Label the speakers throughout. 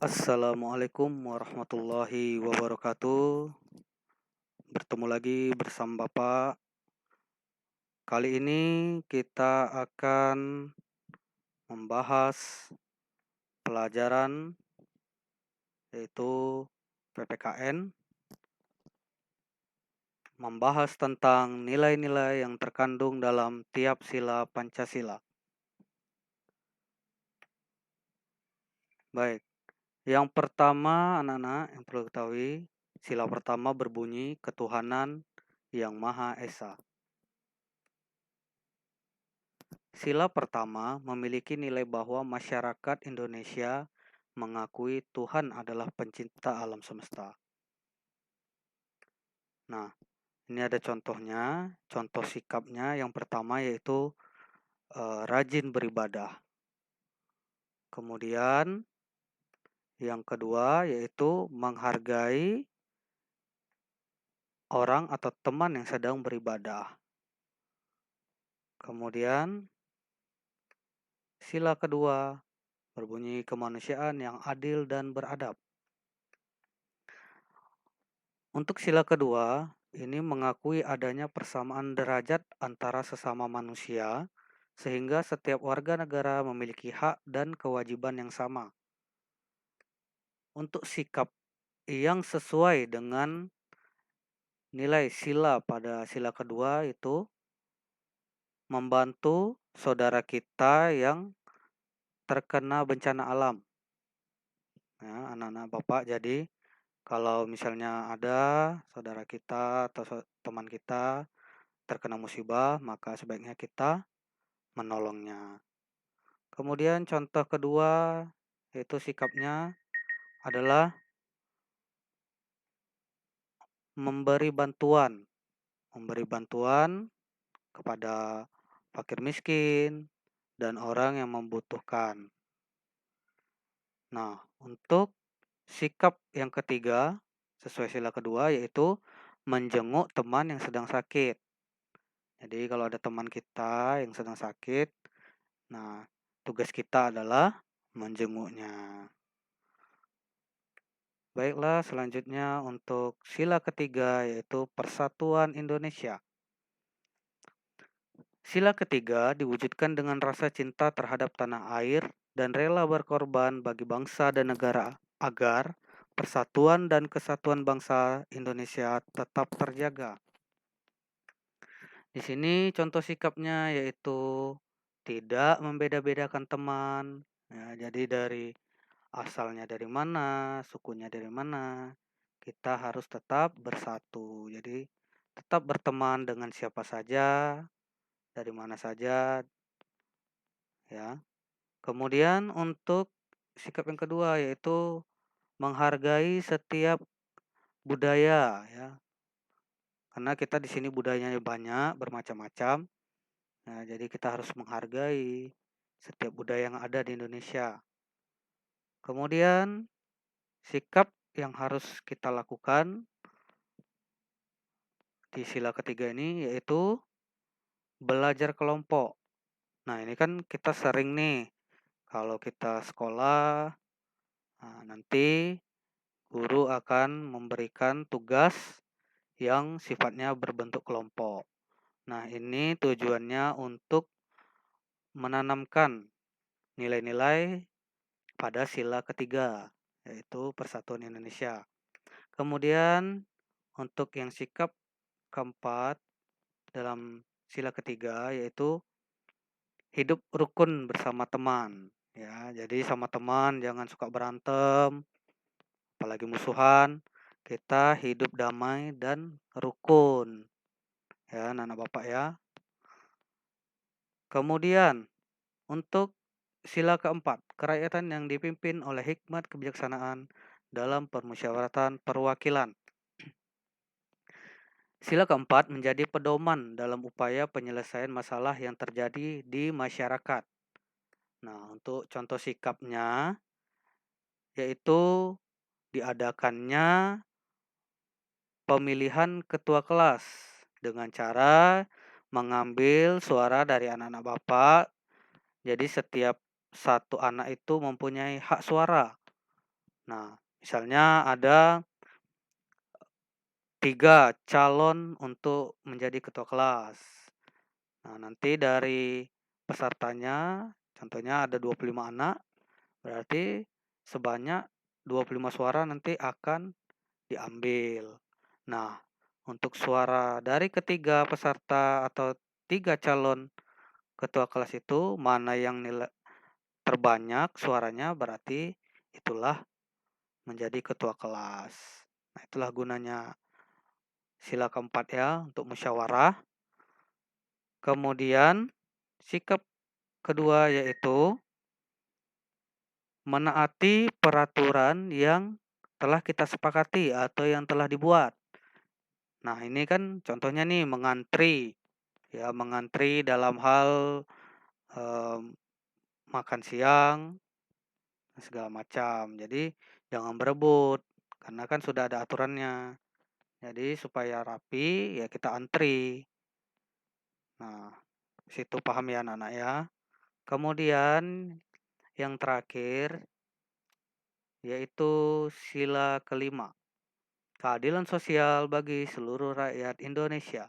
Speaker 1: Assalamualaikum warahmatullahi wabarakatuh. Bertemu lagi bersama Bapak. Kali ini kita akan membahas pelajaran yaitu PPKN, membahas tentang nilai-nilai yang terkandung dalam tiap sila Pancasila. Baik, yang pertama anak-anak yang perlu ketahui, sila pertama berbunyi ketuhanan yang Maha Esa. Sila pertama memiliki nilai bahwa masyarakat Indonesia mengakui Tuhan adalah pencipta alam semesta. Nah, ini ada contohnya, contoh sikapnya yang pertama yaitu rajin beribadah. Kemudian yang kedua yaitu menghargai orang atau teman yang sedang beribadah. Kemudian sila kedua berbunyi kemanusiaan yang adil dan beradab. Untuk sila kedua, ini mengakui adanya persamaan derajat antara sesama manusia, sehingga setiap warga negara memiliki hak dan kewajiban yang sama. Untuk sikap yang sesuai dengan nilai sila pada sila kedua itu membantu saudara kita yang terkena bencana alam. Ya, anak-anak Bapak, jadi kalau misalnya ada saudara kita atau teman kita terkena musibah, maka sebaiknya kita menolongnya. Kemudian contoh kedua yaitu sikapnya adalah memberi bantuan. Memberi bantuan kepada fakir miskin dan orang yang membutuhkan. Nah, untuk sikap yang ketiga sesuai sila kedua yaitu menjenguk teman yang sedang sakit. Jadi kalau ada teman kita yang sedang sakit, nah tugas kita adalah menjenguknya. Baiklah, selanjutnya untuk sila ketiga yaitu Persatuan Indonesia. Sila ketiga diwujudkan dengan rasa cinta terhadap tanah air dan rela berkorban bagi bangsa dan negara agar persatuan dan kesatuan bangsa Indonesia tetap terjaga. Di sini contoh sikapnya yaitu tidak membeda-bedakan teman. Ya, jadi dari asalnya dari mana, sukunya dari mana, kita harus tetap bersatu. Jadi tetap berteman dengan siapa saja, dari mana saja, ya. Kemudian untuk sikap yang kedua yaitu menghargai setiap budaya, ya. Karena kita di sini budayanya banyak, bermacam-macam. Nah, jadi kita harus menghargai setiap budaya yang ada di Indonesia. Kemudian sikap yang harus kita lakukan di sila ketiga ini yaitu belajar kelompok. Nah, ini kan kita sering nih kalau kita sekolah, nanti guru akan memberikan tugas yang sifatnya berbentuk kelompok. Nah, ini tujuannya untuk menanamkan nilai-nilai pada sila ketiga, yaitu Persatuan Indonesia. Kemudian untuk yang sikap keempat dalam sila ketiga yaitu hidup rukun bersama teman. Ya, jadi sama teman jangan suka berantem, apalagi musuhan. Kita hidup damai dan rukun. Ya, anak-anak Bapak ya. Kemudian untuk sila keempat, kerakyatan yang dipimpin oleh hikmat kebijaksanaan dalam permusyawaratan perwakilan. Sila keempat menjadi pedoman dalam upaya penyelesaian masalah yang terjadi di masyarakat. Nah, untuk contoh sikapnya yaitu diadakannya pemilihan ketua kelas dengan cara mengambil suara dari anak-anak Bapak. Jadi setiap satu anak itu mempunyai hak suara. Nah, misalnya ada 3 calon untuk menjadi ketua kelas. Nah, nanti dari pesertanya, contohnya ada 25 anak, berarti sebanyak 25 suara nanti akan diambil. Nah, untuk suara dari ketiga peserta atau 3 calon ketua kelas itu, mana yang nilai terbanyak suaranya, berarti itulah menjadi ketua kelas. Nah, itulah gunanya sila keempat ya, untuk musyawarah. Kemudian sikap kedua yaitu menaati peraturan yang telah kita sepakati atau yang telah dibuat. Nah, ini kan contohnya nih mengantri, ya mengantri dalam hal em, makan siang segala macam. Jadi jangan berebut karena kan sudah ada aturannya. Jadi supaya rapi ya kita antri. Nah, situ paham ya anak-anak ya. Kemudian yang terakhir yaitu sila kelima, keadilan sosial bagi seluruh rakyat Indonesia.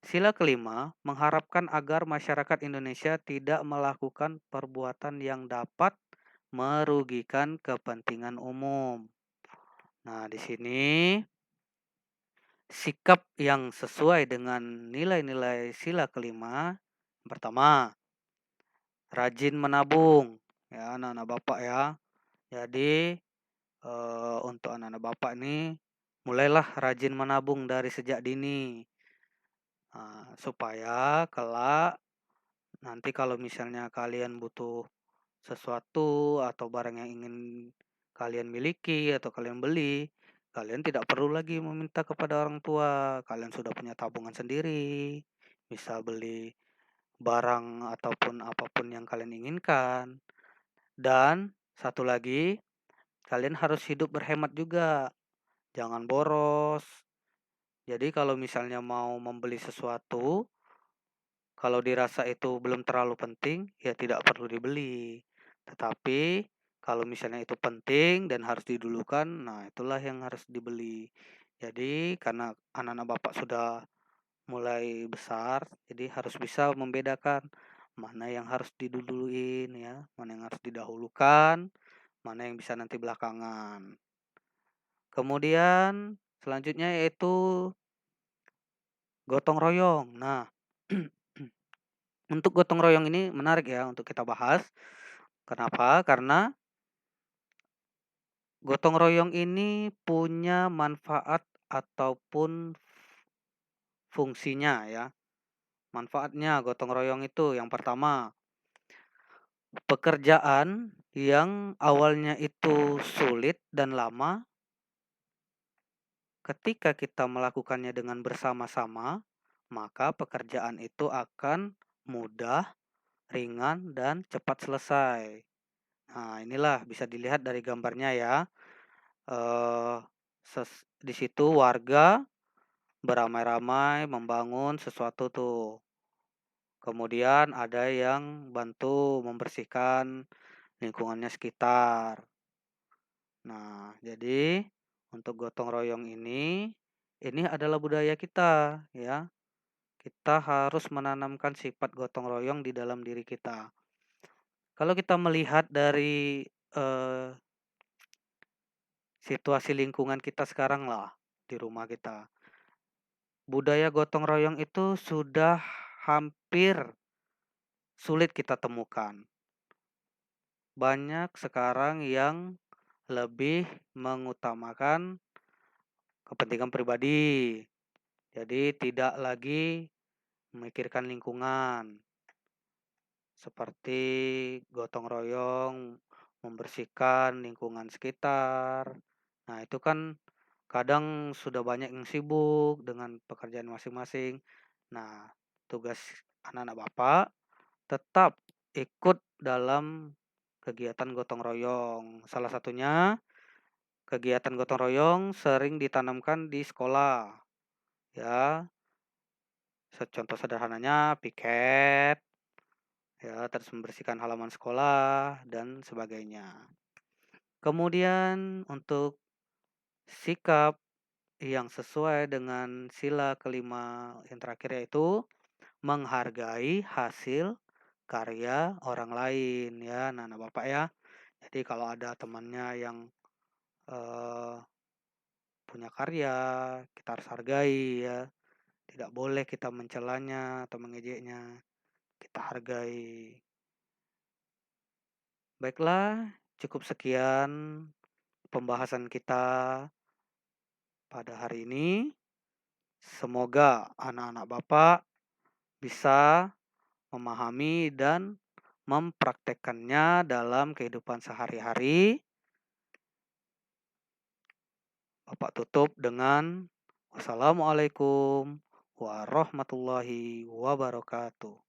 Speaker 1: Sila kelima mengharapkan agar masyarakat Indonesia tidak melakukan perbuatan yang dapat merugikan kepentingan umum. Nah, di sini sikap yang sesuai dengan nilai-nilai sila kelima, yang pertama, rajin menabung, ya anak-anak bapak ya. Jadi untuk anak-anak bapak ini mulailah rajin menabung dari sejak dini, supaya kelak nanti kalau misalnya kalian butuh sesuatu atau barang yang ingin kalian miliki atau kalian beli, kalian tidak perlu lagi meminta kepada orang tua. Kalian sudah punya tabungan sendiri, bisa beli barang ataupun apapun yang kalian inginkan. Dan satu lagi, kalian harus hidup berhemat juga. Jangan boros. Jadi kalau misalnya mau membeli sesuatu, kalau dirasa itu belum terlalu penting, ya tidak perlu dibeli. Tetapi kalau misalnya itu penting dan harus didulukan, nah itulah yang harus dibeli. Jadi karena anak-anak bapak sudah mulai besar, jadi harus bisa membedakan mana yang harus diduluin ya, mana yang harus didahulukan, mana yang bisa nanti belakangan. Kemudian selanjutnya yaitu gotong royong. Nah, untuk gotong royong ini menarik ya untuk kita bahas. Kenapa? Karena gotong royong ini punya manfaat ataupun fungsinya ya. Manfaatnya gotong royong itu yang pertama, pekerjaan yang awalnya itu sulit dan lama, ketika kita melakukannya dengan bersama-sama, maka pekerjaan itu akan mudah, ringan, dan cepat selesai. Nah, inilah bisa dilihat dari gambarnya ya. Eh, di situ warga beramai-ramai membangun sesuatu tuh. Kemudian ada yang bantu membersihkan lingkungannya sekitar. Nah, jadi untuk gotong royong ini adalah budaya kita ya. Kita harus menanamkan sifat gotong royong di dalam diri kita. Kalau kita melihat dari eh, situasi lingkungan kita sekarang lah di rumah kita, budaya gotong royong itu sudah hampir sulit kita temukan. Banyak sekarang yang lebih mengutamakan kepentingan pribadi. Jadi tidak lagi memikirkan lingkungan. Seperti gotong royong, membersihkan lingkungan sekitar. Nah, itu kan kadang sudah banyak yang sibuk dengan pekerjaan masing-masing. Nah, tugas anak-anak bapak tetap ikut dalam kegiatan gotong royong. Salah satunya kegiatan gotong royong sering ditanamkan di sekolah. Ya, contoh sederhananya piket, ya, terus membersihkan halaman sekolah dan sebagainya. Kemudian untuk sikap yang sesuai dengan sila kelima yang terakhir yaitu menghargai hasil karya orang lain ya, anak-anak Bapak ya. Jadi kalau ada temannya yang eh, punya karya, kita harus hargai ya. Tidak boleh kita mencelanya atau mengejeknya. Kita hargai. Baiklah, cukup sekian pembahasan kita pada hari ini. Semoga anak-anak Bapak bisa memahami dan mempraktekkannya dalam kehidupan sehari-hari. Bapak tutup dengan wassalamualaikum warahmatullahi wabarakatuh.